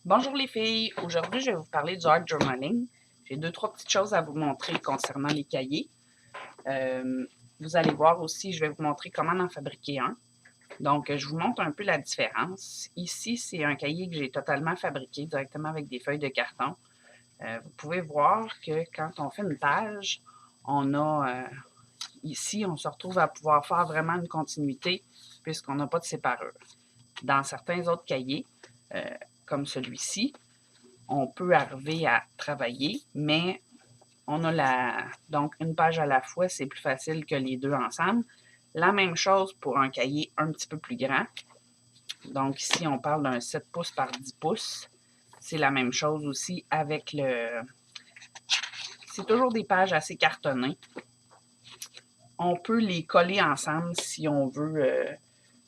Bonjour les filles, aujourd'hui je vais vous parler du art journaling. J'ai trois petites choses à vous montrer concernant les cahiers. Vous allez voir aussi, je vais vous montrer comment en fabriquer un. Donc, je vous montre un peu la différence. Ici, c'est un cahier que j'ai totalement fabriqué directement avec des feuilles de carton. Vous pouvez voir que quand on fait une page, on a ici, on se retrouve à pouvoir faire vraiment une continuité puisqu'on n'a pas de sépareur. Dans certains autres cahiers, comme celui-ci, on peut arriver à travailler, mais on a donc une page à la fois, c'est plus facile que les deux ensemble. La même chose pour un cahier un petit peu plus grand. Donc ici, on parle d'un 7 pouces par 10 pouces. C'est la même chose aussi avec le... C'est toujours des pages assez cartonnées. On peut les coller ensemble si on veut.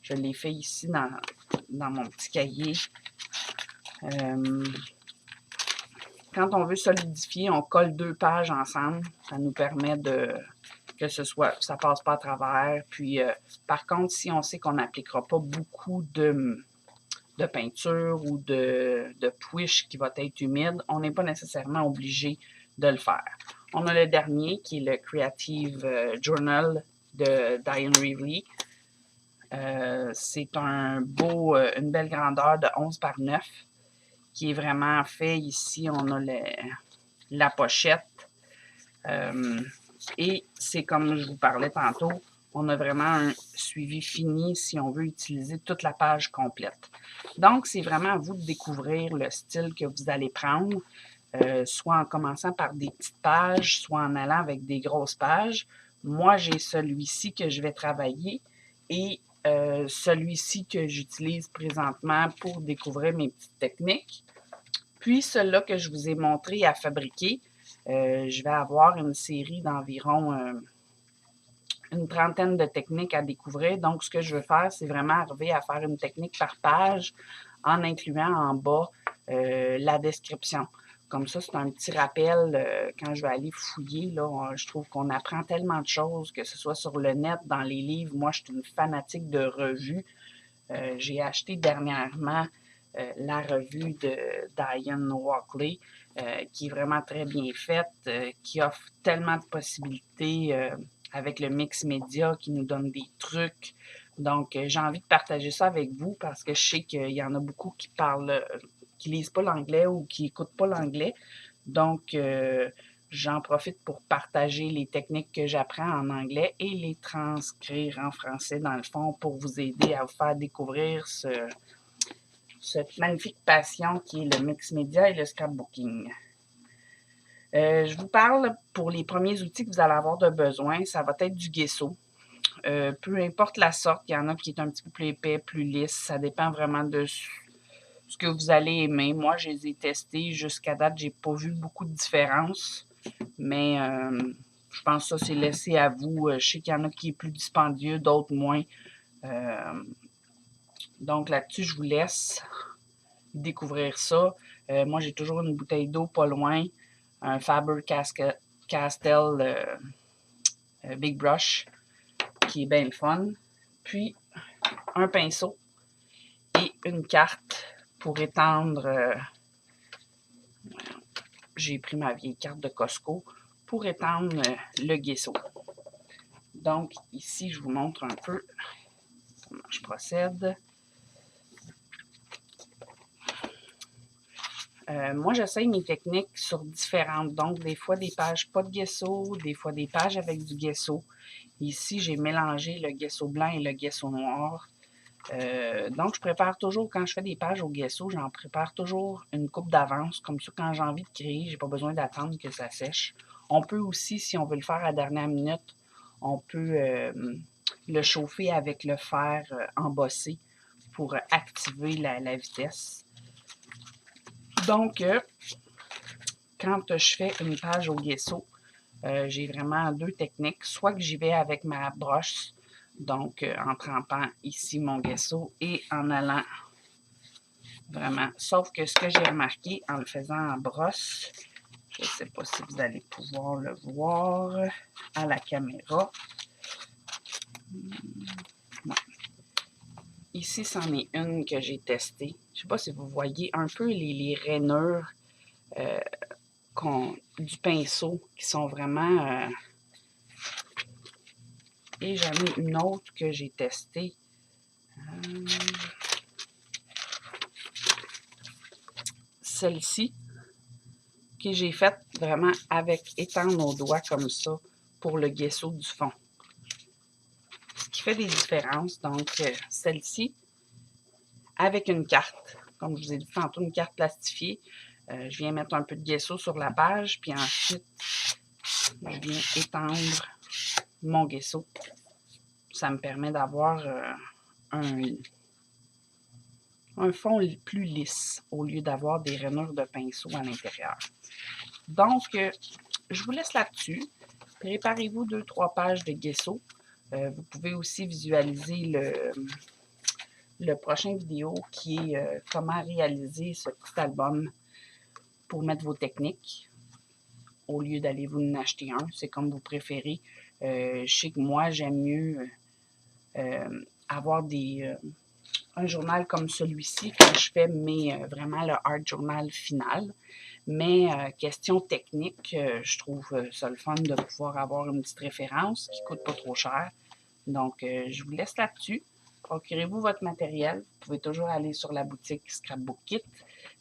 Je l'ai fait ici dans mon petit cahier. Quand on veut solidifier, on colle deux pages ensemble. Ça nous permet que ça passe pas à travers. Puis, par contre, si on sait qu'on n'appliquera pas beaucoup de peinture ou de push qui va être humide, on n'est pas nécessairement obligé de le faire. On a le dernier qui est le Creative Journal de Diane Reevely. C'est une belle grandeur de 11 par 9 qui est vraiment fait. Ici, on a la pochette. Et c'est comme je vous parlais tantôt, on a vraiment un suivi fini si on veut utiliser toute la page complète. Donc, c'est vraiment à vous de découvrir le style que vous allez prendre, soit en commençant par des petites pages, soit en allant avec des grosses pages. Moi, j'ai celui-ci que je vais travailler et celui-ci que j'utilise présentement pour découvrir mes petites techniques. Puis, celui-là que je vous ai montré à fabriquer, je vais avoir une série d'environ une trentaine de techniques à découvrir. Donc, ce que je veux faire, c'est vraiment arriver à faire une technique par page en incluant en bas la description. Comme ça, c'est un petit rappel quand je vais aller fouiller. Là, je trouve qu'on apprend tellement de choses, que ce soit sur le net, dans les livres. Moi, je suis une fanatique de revues. J'ai acheté dernièrement la revue de Diane Walkley, qui est vraiment très bien faite, qui offre tellement de possibilités avec le mix média, qui nous donne des trucs. Donc, j'ai envie de partager ça avec vous parce que je sais qu'il y en a beaucoup qui parlent, qui lisent pas l'anglais ou qui écoutent pas l'anglais. Donc, j'en profite pour partager les techniques que j'apprends en anglais et les transcrire en français, dans le fond, pour vous aider à vous faire découvrir cette magnifique passion qui est le mix média et le scrapbooking. Je vous parle pour les premiers outils que vous allez avoir de besoin. Ça va être du gesso. Peu importe la sorte, il y en a qui est un petit peu plus épais, plus lisse. Ça dépend vraiment de ce que vous allez aimer. Moi, je les ai testés. Jusqu'à date, j'ai pas vu beaucoup de différence. Mais je pense que ça, c'est laissé à vous. Je sais qu'il y en a qui est plus dispendieux, d'autres moins. Donc là-dessus, je vous laisse découvrir ça. Moi, j'ai toujours une bouteille d'eau pas loin, un Faber-Castell Big Brush qui est bien le fun. Puis, un pinceau et une carte pour étendre. J'ai pris ma vieille carte de Costco pour étendre le gesso. Donc, ici, je vous montre un peu comment je procède. Moi, j'essaye mes techniques sur différentes. Donc, des fois, des pages pas de gesso, des fois, des pages avec du gesso. Ici, j'ai mélangé le gesso blanc et le gesso noir. Donc, je prépare toujours, quand je fais des pages au gesso, j'en prépare toujours une coupe d'avance. Comme ça, quand j'ai envie de créer, j'ai pas besoin d'attendre que ça sèche. On peut aussi, si on veut le faire à la dernière minute, on peut le chauffer avec le fer embossé pour activer la vitesse. Donc, quand je fais une page au gesso, j'ai vraiment deux techniques. Soit que j'y vais avec ma brosse, donc en trempant ici mon gesso et en allant vraiment. Sauf que ce que j'ai remarqué en le faisant en brosse, je ne sais pas si vous allez pouvoir le voir à la caméra. Ouais. Ici, c'en est une que j'ai testée. Je ne sais pas si vous voyez un peu les rainures du pinceau qui sont vraiment... Et j'en ai une autre que j'ai testée. Celle-ci, que j'ai faite vraiment avec étendre nos doigts comme ça pour le gesso du fond. Ce qui fait des différences. Donc, celle-ci, avec une carte, comme je vous ai dit tantôt, une carte plastifiée. Je viens mettre un peu de gesso sur la page, puis ensuite, je viens étendre mon gesso. Ça me permet d'avoir un fond plus lisse au lieu d'avoir des rainures de pinceau à l'intérieur. Donc, je vous laisse là-dessus. Préparez-vous 2-3 pages de gesso. Vous pouvez aussi visualiser le prochain vidéo qui est comment réaliser ce petit album pour mettre vos techniques au lieu d'aller vous en acheter un. C'est comme vous préférez. Je sais que moi, j'aime mieux avoir un journal comme celui-ci quand je fais vraiment le art journal final. Mais question technique, je trouve ça le fun de pouvoir avoir une petite référence qui ne coûte pas trop cher. Donc, je vous laisse là-dessus. Procurez-vous votre matériel. Vous pouvez toujours aller sur la boutique Scrapbook Kit.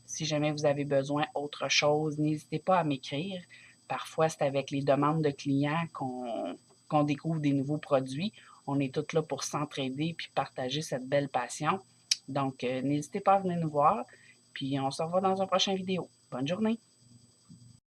Si jamais vous avez besoin d'autre chose, n'hésitez pas à m'écrire. Parfois, c'est avec les demandes de clients qu'on découvre des nouveaux produits. On est tous là pour s'entraider puis partager cette belle passion. Donc, n'hésitez pas à venir nous voir. Puis, on se revoit dans une prochaine vidéo. Bonne journée!